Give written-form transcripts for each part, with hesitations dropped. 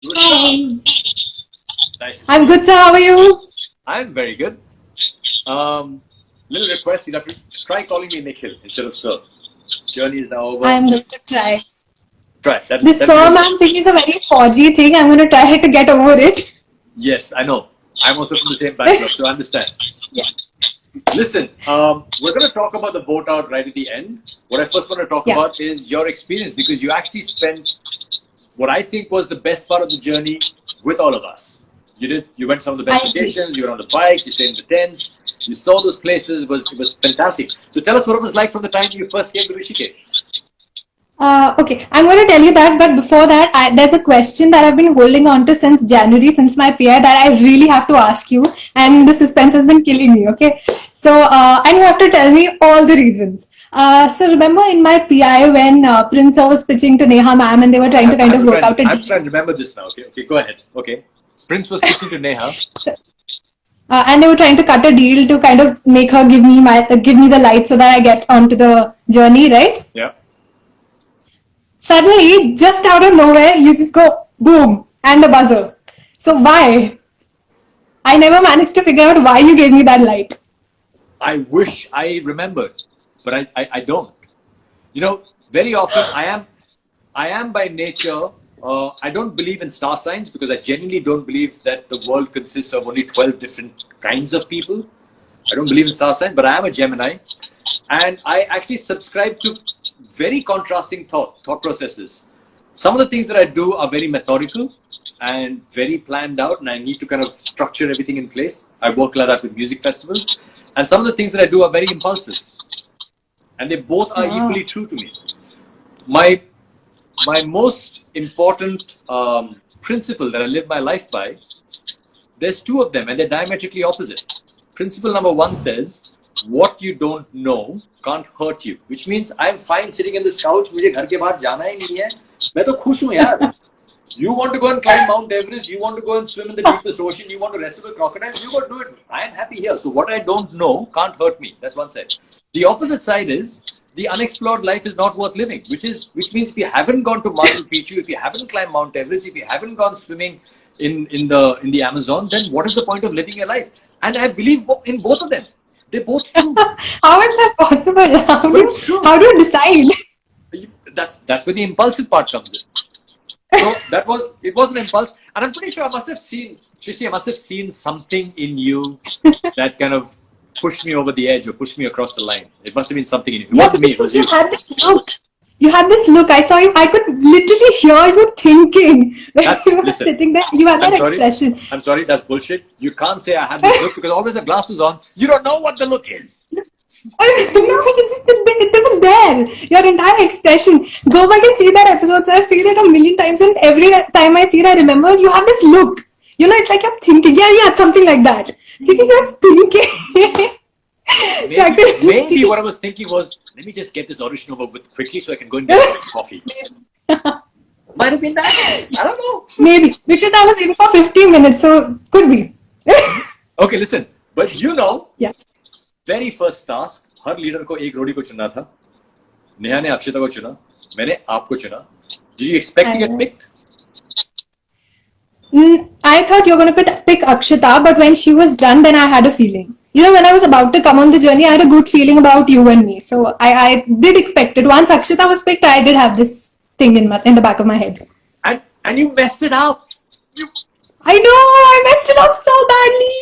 You were Hi. nice to see I'm you. good, sir. How are you? I'm very good. Little request, you'd have to try calling me Nikhil instead of Sir. Journey is now over. I'm going to try. Try. This That'll be sir good. ma'am thing is a very faugy thing. I'm going to try to get over it. Yes, I know. I'm also from the same background, so I understand. Yeah. Listen, we're going to talk about the vote out right at the end. What I first want to talk Yeah. about is your experience because you actually spent what I think was the best part of the journey with all of us. You went to some of the I best agree. locations, you were on the bike, you stayed in the tents, you saw those places, it was fantastic. So tell us what it was like from the time you first came to Rishikesh. Okay, I'm going to tell you that, but before that, there's a question that I've been holding on to since January, since my PI, that I really have to ask you, and the suspense has been killing me. Okay, so and you have to tell me all the reasons. So remember in my PI when Prince was pitching to Neha ma'am and they were trying to kind of work out a I have to try deal. and remember this now. Okay, okay, go ahead. Okay, Prince was pitching to Neha. And they were trying to cut a deal to kind of make her give me the light so that I get onto the journey, right? Yeah, Suddenly, just out of nowhere, you just go boom and the buzzer. So why? I never managed to figure out why you gave me that light. I wish I remembered, but I don't. You know, very often I am by nature. I don't believe in star signs because I genuinely don't believe that the world consists of only 12 different kinds of people. I don't believe in star signs, but I am a Gemini, and I actually subscribe to very contrasting thought processes. Some of the things that I do are very methodical and very planned out, and I need to kind of structure everything in place. I work like that with music festivals, and some of the things that I do are very impulsive, and they both are Ah. equally true to me. My most important principle that I live my life by, there's two of them and they're diametrically opposite. Principle number one says, what you don't know can't hurt you, which means I'm fine sitting in this couch. मुझे घर के बाहर जाना ही नहीं है. मैं तो खुश हूँ यार. You want to go and climb Mount Everest, you want to go and swim in the deepest ocean, you want to wrestle with crocodiles, you go do it. I am happy here. So what I don't know can't hurt me. That's one side. The opposite side is the unexplored life is not worth living, which means if you haven't gone to Machu Picchu, if you haven't climbed Mount Everest, if you haven't gone swimming in the Amazon, then what is the point of living your life? And I believe in both of them. They're both true. How is that possible? But it's true. How do you decide? That's where the impulsive part comes in. So it was an impulse, and I'm pretty sure I must have seen, Shishi, I must have seen something in you that kind of pushed me over the edge or pushed me across the line. It must have been something in you. It Yeah, wasn't me, it was because you you. had this look. You had this look. I saw you. I could literally hear you thinking when you were Listen, sitting there. You had I'm that sorry. expression. I'm sorry, that's bullshit. You can't say I had this look because I always have glasses on. You don't know what the look is. No, it was there. Your entire expression. Go back and see that episode. So I've seen it a million times, and every time I see it, I remember you have this look. You know, it's like you're thinking. Yeah, something like that. So you're thinking. So I could Maybe see. what I was thinking was, let me just get this audition over with quickly so I can go and get a coffee. Might have been that. I don't know. Maybe because I was in for 15 minutes, so could be. Okay, listen. But you know, Yeah. very first task, her leader को एक रोडी को चुनना था. नेहा ने अक्षता को चुना. मैंने आपको चुना. Did you expect to I get know. picked? I thought you were going to pick Akshita, but when she was done, then I had a feeling. You know, when I was about to come on the journey, I had a good feeling about you and me. So I did expect it. Once Akshita was picked, I did have this thing in the back of my head. And you messed it up. You I know, I messed it up so badly.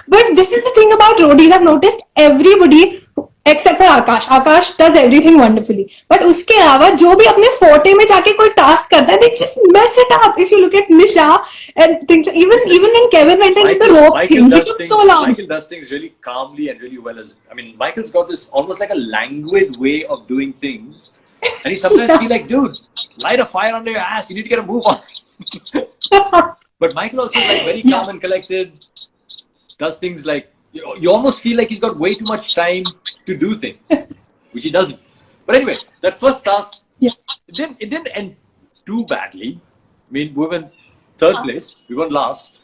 But this is the thing about roadies. I've noticed everybody except for Akash. Akash does everything wonderfully. But उसके अलावा जो भी अपने forte में जाके कोई task करता है, they just mess it up. If you look at Nisha and things, even when Kevin went into the rope thing, he took so long. Michael does things really calmly and really well. Michael's got this almost like a languid way of doing things. And you sometimes feel like, dude, light a fire under your ass. You need to get a move on. But Michael also is like very calm and collected. Does things like you almost feel like he's got way too much time to do things, which he doesn't. But anyway, that first task, Yeah. it didn't end too badly. I mean, we were in third place. We weren't last.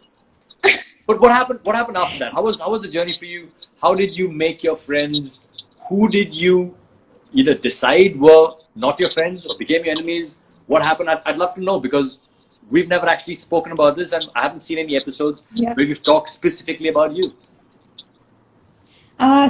But what happened? What happened after that? How was the journey for you? How did you make your friends? Who did you either decide were not your friends or became your enemies? What happened? I'd love to know because we've never actually spoken about this, and I haven't seen any episodes Yeah. where we've talked specifically about you.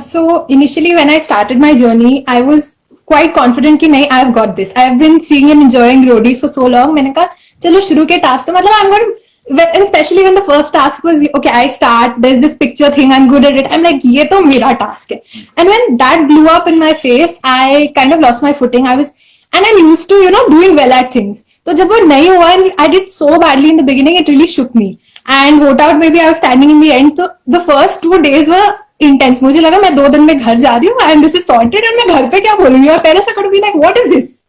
So initially when I started my journey, I was quite confident कि नहीं, I've got this. I've been seeing and enjoying roadies for so long. मैंने कहा चलो शुरू के task तो मतलब I'm going to, and especially when the first task was okay, I start, there's this picture thing, I'm good at it. I'm like ये तो मेरा task है. And when that blew up in my face, I kind of lost my footing. And I'm used to, doing well at things. तो जब वो नहीं हुआ, and I did so badly in the beginning, it really shook me. And vote out maybe I was standing in the end. So the first 2 days were intense. मुझे लगा मैं 2 दिन में घर जा रही हूँ and this is sorted, and मैं घर पे क्या बोलूंगी, और parents are going to be like, what is this?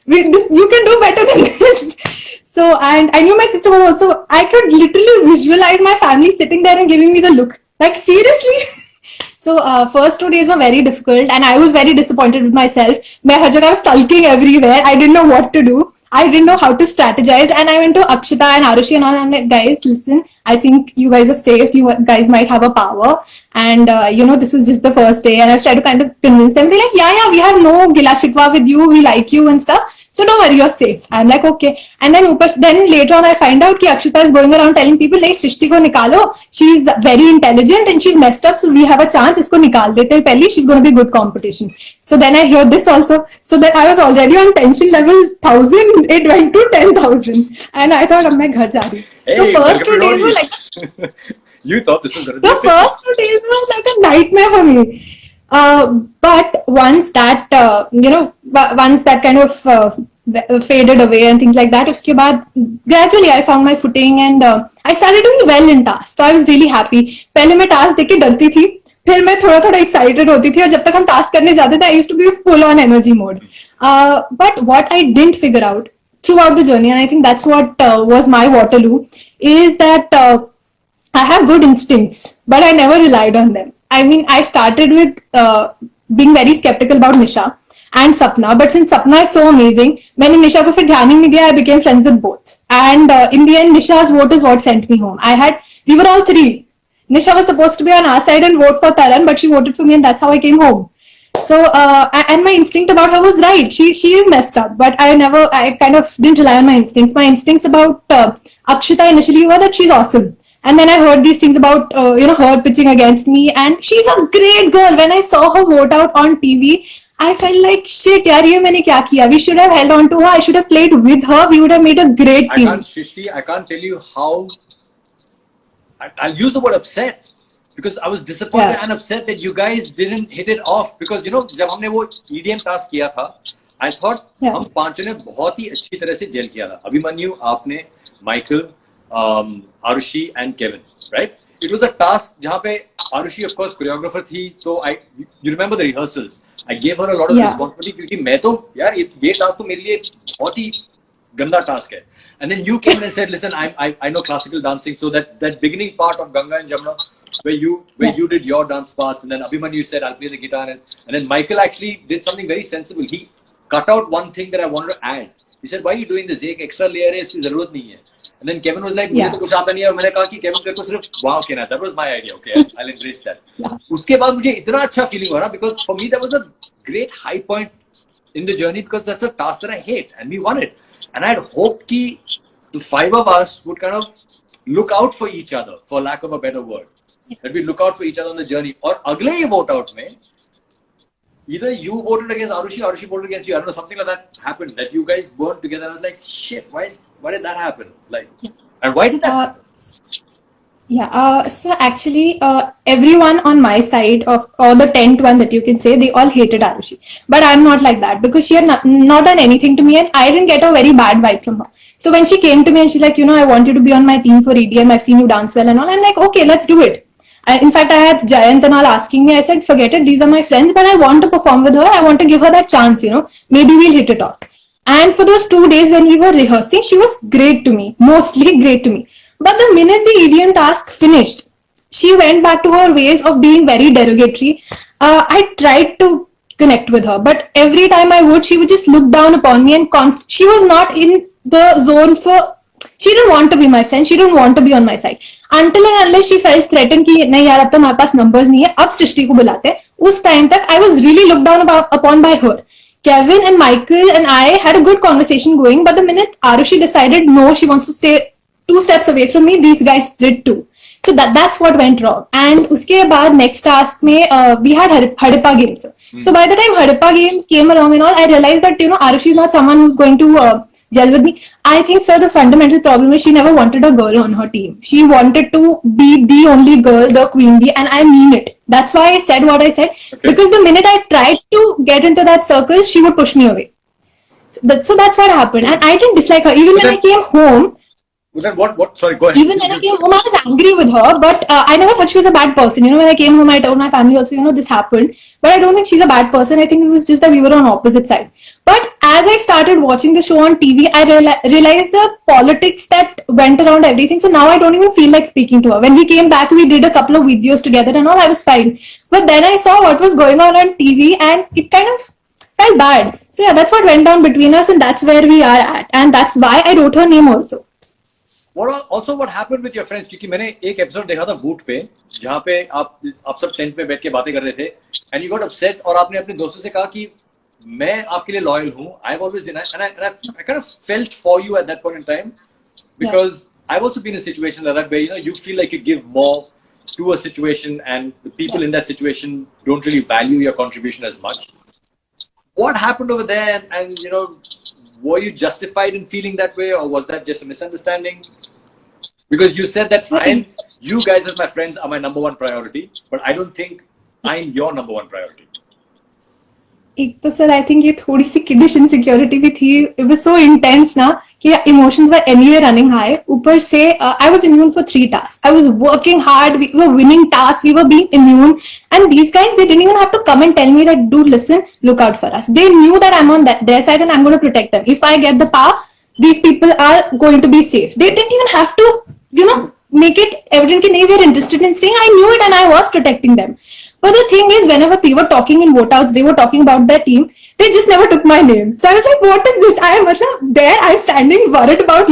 You can do better than this. So, and I knew my sister was also, I could literally visualize my family sitting there and giving me the look. Like, seriously? So, first 2 days were very difficult and I was very disappointed with myself. मैं हर जगह sulking everywhere. I didn't know what to do. I didn't know how to strategize, and I went to Akshita and Arushi and all, and I'm like, guys, listen, I think you guys are safe. You guys might have a power, and this was just the first day, and I was trying to kind of convince them. They're like, yeah, we have no gila shikwa with you. We like you and stuff. So don't worry, you're safe. I'm like, okay. And then later on, I find out that Akshita is going around telling people, "Hey, Srishti ko nikalo. She's very intelligent and she's messed up, so we have a chance. Isko nikal dete pehle. She's going to be good competition." So then I hear this also. So that I was already on tension level 1,000. It went to 10,000, and I thought, "I'm my ghar ja rahi." So first 2 days were like. You thought this was going to The first 2 days were like a nightmare for me. But once that kind of faded away and things like that, uske baad gradually I found my footing, and I started doing well in tasks. So I was really happy. पहले मैं task देख के डरती थी, फिर मैं थोड़ा थोड़ा excited होती थी, और जब तक हम task करने जाते थे, I used to be full on energy mode. But what I didn't figure out throughout the journey, and I think that's what was my Waterloo, is that I have good instincts, but I never relied on them. I mean, I started with being very skeptical about Nisha and Sapna, but since Sapna is so amazing, मैंने निशा को फिर ध्यान ही नहीं दिया. I became friends with both, and in the end, Nisha's vote is what sent me home. We were all three. Nisha was supposed to be on our side and vote for Taran, but she voted for me, and that's how I came home. So, and my instinct about her was right. She is messed up, but I kind of didn't rely on my instincts. My instincts about Akshita initially were that she's awesome. And then I heard these things about, her pitching against me, and she's a great girl. When I saw her vote out on TV, I felt like, shit, yaar, ye maine kya kiya? We should have held on to her. I should have played with her. We would have made a great team. I can't tell you how. I'll use the word upset, because I was disappointed and upset that you guys didn't hit it off. Because, जब हमने वो EDM task किया था, I thought हम पांचों ने बहुत ही अच्छी तरह से जेल किया था. अभिमन्यु, आपने, Michael, Arushi and Kevin, right? It was a task जहाँ पे Arushi of course choreographer थी, तो you remember the rehearsals. I gave her a lot of responsibility, क्योंकि मैं तो यार ये task तो मेरे लिए बहुत ही गंदा task है. And then you came and said, listen, I know classical dancing, so that beginning part of Ganga and Jamuna, where you did your dance parts, and then Abhimanyu said, I'll play the guitar, and then Michael actually did something very sensible. He cut out one thing that I wanted to add. He said, why are you doing this? एक extra layer है, इसकी जरूरत नहीं है. And then Kevin was like, मुझे तो कुछ आता नहीं है, और मैंने कहा कि Kevin तेरे को सिर्फ wow कहना है. That was my idea. Okay, I'll embrace that. उसके बाद मुझे इतना अच्छा feeling हुआ ना, because for me that was a great high point in the journey, because that's a task that I hate, and we won it. And I had hoped कि the 5 of us would kind of look out for each other, for lack of a better word. That we look out for each other on the journey. और अगले ही vote out में, either you voted against Arushi voted against you. I don't know, something like that happened, that you guys burned together. I was like, shit, why did that happen? Like, and why did that happen? So actually, everyone on my side of all the 10-1 that you can say, they all hated Arushi. But I'm not like that, because she had not done anything to me, and I didn't get a very bad vibe from her. So when she came to me and she's like, I want you to be on my team for EDM. I've seen you dance well and all. I'm like, okay, let's do it. In fact, I had Jayant and all asking me. I said, forget it. These are my friends, but I want to perform with her. I want to give her that chance, Maybe we'll hit it off. And for those 2 days when we were rehearsing, she was great to me, mostly great to me. But the minute the EDM task finished, she went back to her ways of being very derogatory. I tried to connect with her, but every time I would, she would just look down upon me, and she was not in the zone for. She didn't want to be my friend. She didn't want to be on my side. Until and unless she felt threatened कि नहीं यार अब तो हमारे पास numbers नहीं है, अब सृष्टि को बुलाते हैं. उस time तक I was really looked down upon by her. Kevin and Michael and I had a good conversation going, but the minute Arushi decided no, she wants to stay 2 steps away from me, these guys did too. So that's what went wrong. And uske baad next task mein we had Harippa games. So by the time Harippa games came along and all, I realized that Arushi is not someone who's going to gel with me. I think, sir, the fundamental problem is she never wanted a girl on her team. She wanted to be the only girl, the queen bee, and I mean it. That's why I said what I said. Okay. Because the minute I tried to get into that circle, she would push me away. So that's what happened. And I didn't dislike her. Even when I came home, then what? Sorry, go ahead. Even when I came home, I was angry with her, but I never thought she was a bad person. When I came home, I told my family also, this happened. But I don't think she's a bad person. I think it was just that we were on opposite sides. But as I started watching the show on TV, I realized the politics that went around everything. So now I don't even feel like speaking to her. When we came back, we did a couple of videos together and all, I was fine. But then I saw what was going on TV and it kind of felt bad. So yeah, that's what went down between us and that's where we are at. And that's why I wrote her name also. What happened with your friends? क्योंकि मैंने एक episode देखा था वूट पे जहाँ पे आप सब टेंट में बैठ के बातें कर रहे थे and you got upset और आपने अपने दोस्तों से कहा कि मैं आपके लिए लॉयल हूँ. I've always been and I kind of felt for you at that point in time because I've also been in a situation like that where you feel like you give more to a situation and the people in that situation don't really value your contribution as much. What happened over there and were you justified in feeling that way or was that just a misunderstanding? Because you said that you guys as my friends are my number one priority, but I don't think I'm your number one priority. एक तो sir I think ये थोड़ी सी kiddish insecurity भी थी. It was so intense ना कि emotions were anyway running high. ऊपर से I was immune for 3 tasks. I was working hard. We were winning task. We were being immune and these guys they didn't even have to come and tell me that dude listen look out for us. They knew that I am on their side and I am going to protect them. If I get the power, these people are going to be safe. They didn't even have to make it evident that they were interested in staying. I knew it and I was protecting them. But the thing is, whenever we were talking in vote outs, they were talking about their team. They just never took my name. So I was like, what is this? I'm standing worried about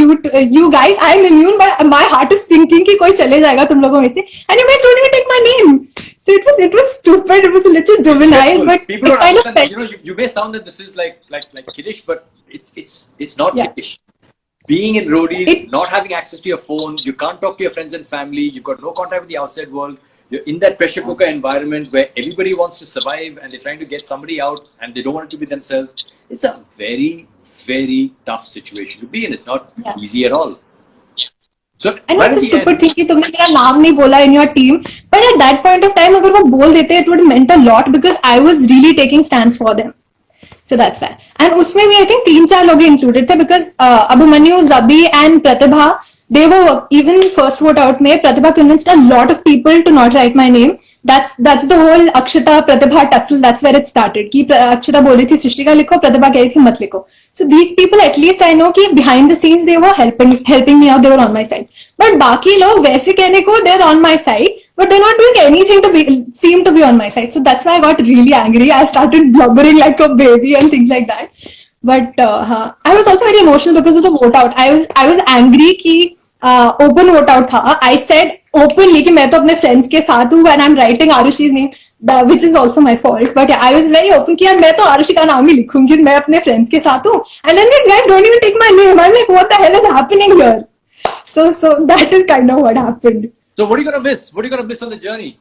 you guys. I'm immune, but my heart is sinking कि कोई चले जाएगा तुम लोगों में से. And you guys don't even take my name. So it was stupid. It was a little juvenile, but people don't understand. You may sound that this is like kiddish, but it's not kiddish. Being in roadies, not having access to your phone, you can't talk to your friends and family. You've got no contact with the outside world. You're in that pressure cooker environment where everybody wants to survive and they're trying to get somebody out and they don't want it to be themselves. It's a very, very tough situation to be in. It's not easy at all. So, and it's a stupid thing कि तुमने मेरा नाम नहीं बोला in your team. But at that point of time, अगर वो बोल देते, it would have meant a lot because I was really taking stands for them. So that's why. And उसमें भी I think 3-4 लोग included थे because Abhimanyu, Zabi and Pratibha, they were even first vote out में Pratibha convinced a lot of people to not write my name. That's the whole Akshita Pratibha tussle. That's where it started. कि Akshita बोल रही थी सृष्टिका लिखो, Pratibha कह रही थी मत लिखो. So these people, at least I know कि behind the scenes they were helping me out. They were on my side. But बाकी लोग वैसे कहने को they're on my side, but they're not doing anything to seem to be on my side. So that's why I got really angry. I started blubbering like a baby and things like that. But I was also very emotional because of the vote out. I was angry कि open vote out था. I said openly कि मैं तो अपने friends के साथ हूँ when I'm writing Arushi's name, which is also my fault. But I was very open कि यार मैं तो आरुषि का नाम ही लिखूंगी, मैं अपने friends के साथ हूँ. And then these guys don't even take my name. I'm like, what the hell is happening here? So that is kind of what happened. So what are you gonna miss? What are you gonna miss on the journey?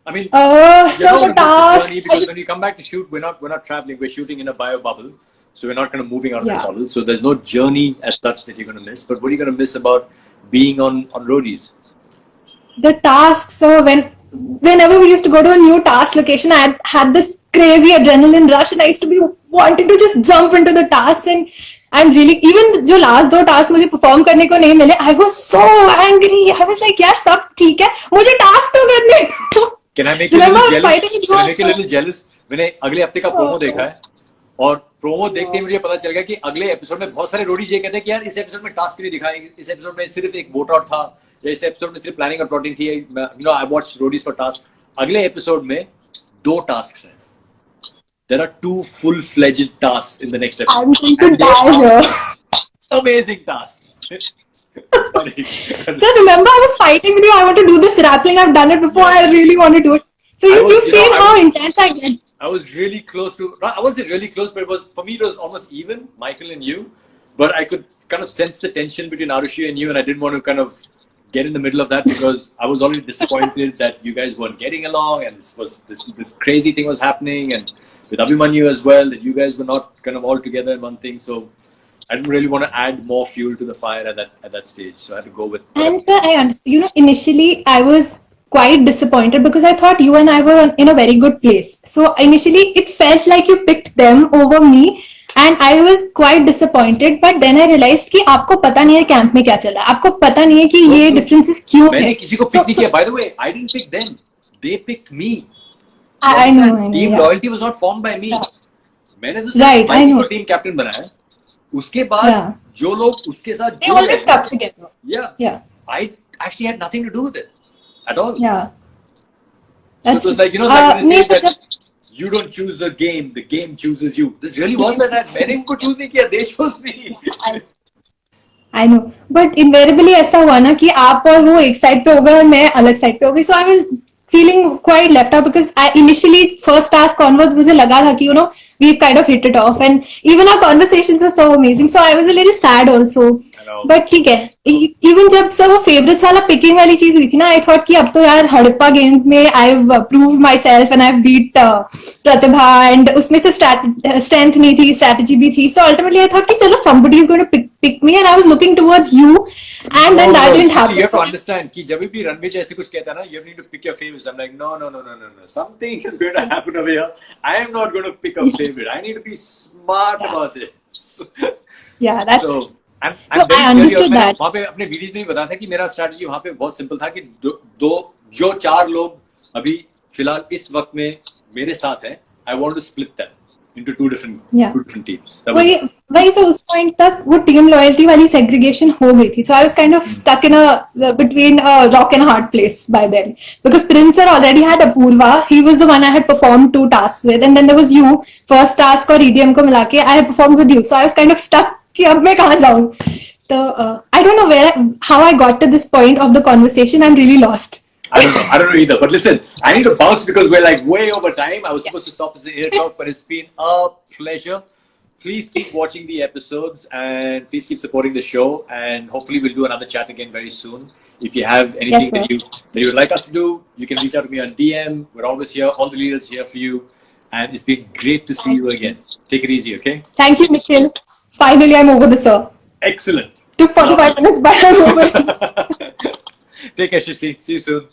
I mean, so the task. Because when you come back to shoot, we're not traveling. We're shooting in a bio bubble, so we're not kind of moving out of the bubble. So there's no journey as such that you're gonna miss. But what are you gonna miss about being on roadies? The task. So whenever we used to go to a new task location, I had this crazy adrenaline rush and I used to be wanting to just jump into the tasks. And I'm really, even जो last 2 tasks मुझे perform करने को नहीं मिले, I was so angry. I was like, यार सब ठीक है, मुझे task तो करने. Can I make you a little jealous? मैंने अगले हफ्ते का प्रोमो देखा है और प्रोमो देखते ही मुझे पता चल गया कि अगले एपिसोड में बहुत सारे रोडीज ये कहते हैं कि यार इस एपिसोड में टास्क नहीं दिखाए, इस एपिसोड में सिर्फ एक वोट आउट था, या इस एपिसोड में सिर्फ प्लानिंग और प्लॉटिंग थी. I watch Roadies for task. अगले एपिसोड में 2 टास्क्स हैं. There are 2 full-fledged tasks in the next episode. I'm going to die here. Amazing tasks. So remember I was fighting with you. I want to do this grappling. I've done it before. I really want to do it. So you've seen how intense I get. I was really close to. I wasn't really close, but it was for me. It was almost even, Michael and you. But I could kind of sense the tension between Arushi and you, and I didn't want to kind of get in the middle of that because I was already disappointed that you guys weren't getting along, and this crazy thing was happening, and with Abhimanyu as well, that you guys were not kind of all together in one thing. So I didn't really want to add more fuel to the fire at that stage. So I had to go with. And I understand. Initially I was quite disappointed because I thought you and I were in a very good place. So initially it felt like you picked them over me, and I was quite disappointed. But then I realized कि आपको पता नहीं है camp में क्या चल रहा है, आपको पता नहीं है कि ये differences क्यों मैंने है. किसी को pick नहीं किया. By the way, I didn't pick them. They picked me. I know. Team Yeah. loyalty was not formed by me. Yeah. मैंने तो Right, I Mikey know. को टीम कैप्टन बनाया. उसके बाद Yeah. जो लोग उसके साथ They always stuck together. Yeah. I actually had nothing to do with it at all. Yeah. So it was like, you know, like when they नहीं say सोचा. that you don't choose the game chooses you. This really was like that. मैंने इनको choose नहीं किया. They chose me. I know, but invariably ऐसा हुआ ना कि आप और वो एक साइड पे हो गए और मैं अलग साइड पे हो गई. So I was feeling quite left out because I initially first task onwards मुझे लगा था कि we've kind of hit it off, and even our conversations were so amazing. So I was a little sad also. I know. But ठीक है. Even जब सब वो favorites वाला picking वाली चीज हुई थी ना, I thought कि अब तो यार हड़प्पा games में I've proved myself and I've beat Pratibha, and उसमें से strength नहीं थी, strategy भी थी. So ultimately I thought कि चलो somebody is going to pick me, and I was looking towards you, and then that didn't happen. You have to understand कि जब भी रणवीर ऐसे कुछ कहता है ना, you need to pick your favorites. I'm like, no. Something is going to happen over here. I am not going to pick a favorite. I need to be smart about this. Yeah, that's so, true. I'm No, very I understood clear. that. वहाँ पे अपने videos में भी बताया था कि मेरा strategy वहाँ पे बहुत सिंपल था कि जो 4 लोग अभी फिलहाल इस वक्त में मेरे साथ हैं, I want to split them into two different teams. वही से उस पॉइंट तक वो टीम लॉयल्टी वाली सेग्रीगेशन हो गई थी. So I was kind of stuck in between a rock and a hard place by then, because Prince sir already had Apurva. He was the one I had performed 2 tasks with, and then there was you. First task और EDM को मिला के I had performed with you. So I was kind of stuck कि अब मैं कहाँ जाऊँ. So I don't know how I got to this point of the conversation. I'm really lost. I don't know either. But listen, I need to bounce because we're like way over time. I was supposed to stop this air talk, but it's been a pleasure. Please keep watching the episodes and please keep supporting the show. And hopefully we'll do another chat again very soon. If you have anything that you would like us to do, you can reach out to me on DM. We're always here. All the leaders here for you. And it's been great to see you again. Take it easy, okay? Thank you, Nikhil. Finally, I'm over this, sir. Excellent. Took 45 minutes, but I'm over it. Take care, Shristi. See you soon.